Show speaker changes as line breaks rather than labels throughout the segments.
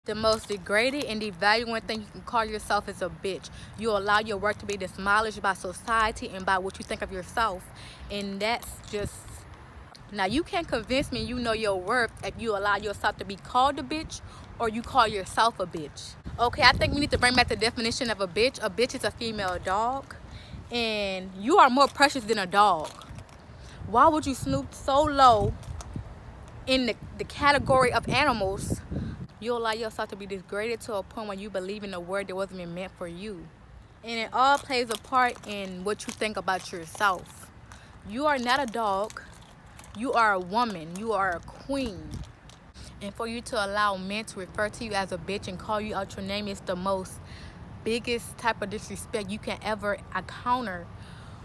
The most degraded and devaluing thing you can call yourself is a bitch. You allow your work to be demolished by society and by what you think of yourself. And that's just... Now, you can't convince me you know your worth if you allow yourself to be called a bitch or you call yourself a bitch. Okay, I think we need to bring back the definition of a bitch. A bitch is a female dog. And you are more precious than a dog. Why would you snoop so low in the category of animals? You allow yourself to be degraded to a point where you believe in a word that wasn't even meant for you. And it all plays a part in what you think about yourself. You are not a dog. You are a woman. You are a queen. And for you to allow men to refer to you as a bitch and call you out your name is the most biggest type of disrespect you can ever encounter.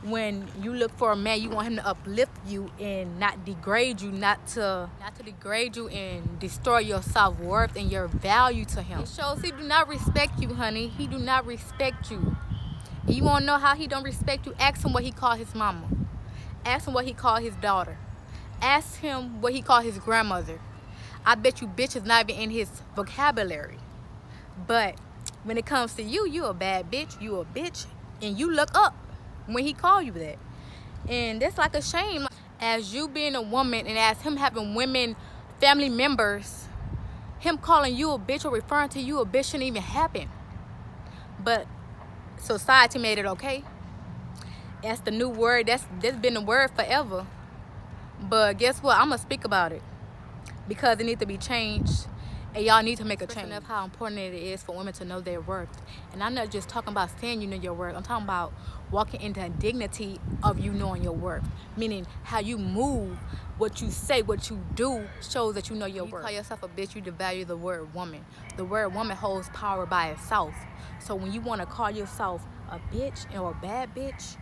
When you look for a man, you want him to uplift you and not degrade you, not to degrade you and destroy your self-worth and your value to him. It shows he do not respect you, honey. He do not respect you. And you want to know how he don't respect you? Ask him what he called his mama. Ask him what he called his daughter. Ask him what he called his grandmother. I bet you bitch is not even in his vocabulary. But when it comes to you, you a bad bitch. You a bitch. And you look up when he called you that. And that's like a shame. As you being a woman and as him having women family members, him calling you a bitch or referring to you a bitch shouldn't even happen. But society made it okay. That's the new word. That's been the word forever. But guess what? I'm gonna speak about it because it needs to be changed. And y'all need to make a change of how important it is for women to know their worth. And I'm not just talking about saying you know your worth. I'm talking about walking into dignity of you knowing your worth. Meaning how you move, what you say, what you do shows that you know your worth. You call yourself a bitch, you devalue the word woman. The word woman holds power by itself. So when you want to call yourself a bitch or a bad bitch,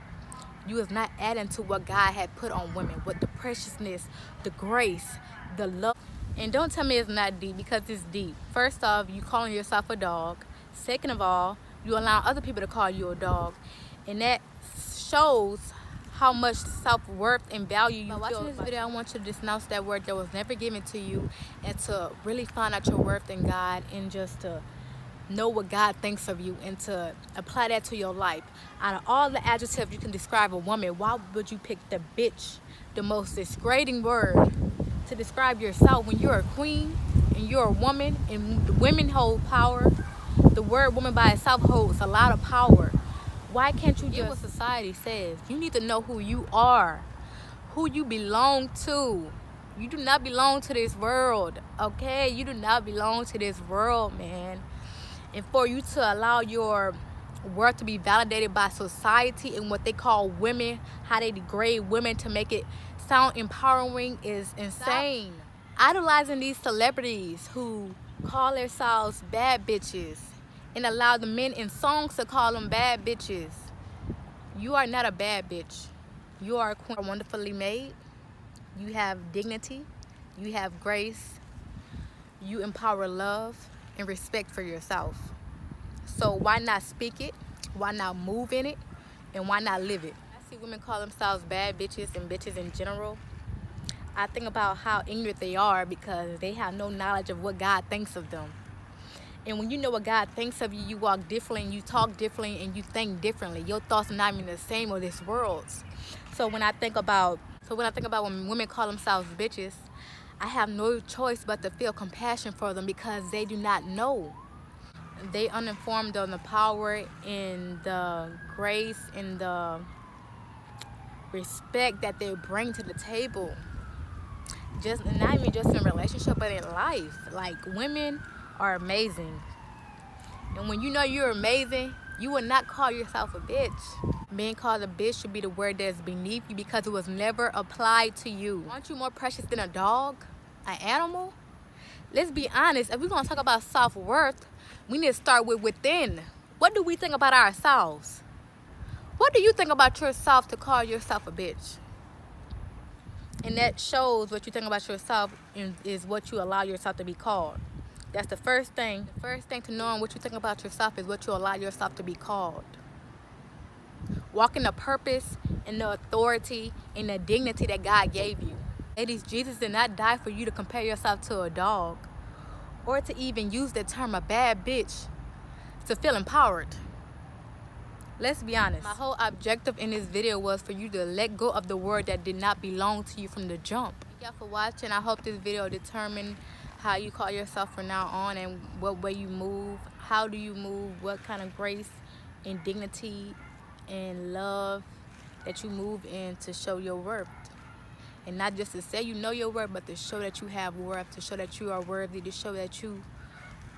you is not adding to what God had put on women. With the preciousness, the grace, the love. And don't tell me it's not deep, because it's deep. First off, you calling yourself a dog. Second of all, you allow other people to call you a dog. And that shows how much self-worth and value you feel. By watching this video, I want you to denounce that word that was never given to you, and to really find out your worth in God, and just to know what God thinks of you and to apply that to your life. Out of all the adjectives you can describe a woman, why would you pick the bitch, the most degrading word, to describe yourself when you're a queen and you're a woman and women hold power? The word woman by itself holds a lot of power. Why can't you do what society says? You need to know who you are, who you belong to. You do not belong to this world, okay? You do not belong to this world, man. And for you to allow your worth to be validated by society and what they call women, how they degrade women to make it sound empowering, is insane. Stop idolizing these celebrities who call themselves bad bitches and allow the men in songs to call them bad bitches. You are not a bad bitch. You are a queen. You are wonderfully made. You have dignity. You have grace. You empower love and respect for yourself. So why not speak it? Why not move in it? And why not live it? I see women call themselves bad bitches and bitches in general. I think about how ignorant they are because they have no knowledge of what God thinks of them. And when you know what God thinks of you, you walk differently, and you talk differently, and you think differently. Your thoughts are not even the same of this world's. So when I think about when women call themselves bitches, I have no choice but to feel compassion for them because they do not know. They uninformed on the power and the grace and the respect that they bring to the table. Just not even just in relationship, but in life. Like, women are amazing. And when you know you're amazing, you will not call yourself a bitch. Being called a bitch should be the word that's beneath you because it was never applied to you. Aren't you more precious than a dog? An animal? Let's be honest. If we're going to talk about self-worth, we need to start with within. What do we think about ourselves? What do you think about yourself to call yourself a bitch? And that shows what you think about yourself is what you allow yourself to be called. That's the first thing. The first thing to knowing what you think about yourself is what you allow yourself to be called. Walk in the purpose and the authority and the dignity that God gave you. Ladies, Jesus did not die for you to compare yourself to a dog or to even use the term a bad bitch to feel empowered. Let's be honest. My whole objective in this video was for you to let go of the word that did not belong to you from the jump. Thank y'all for watching. I hope this video determined how you call yourself from now on and what way you move. How do you move? What kind of grace and dignity and love that you move in to show your worth. And not just to say you know your worth, but to show that you have worth, to show that you are worthy, to show that you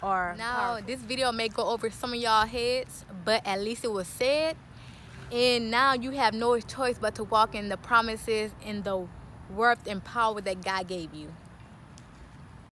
are powerful. This video may go over some of y'all heads, but at least it was said. And now you have no choice but to walk in the promises and the worth and power that God gave you.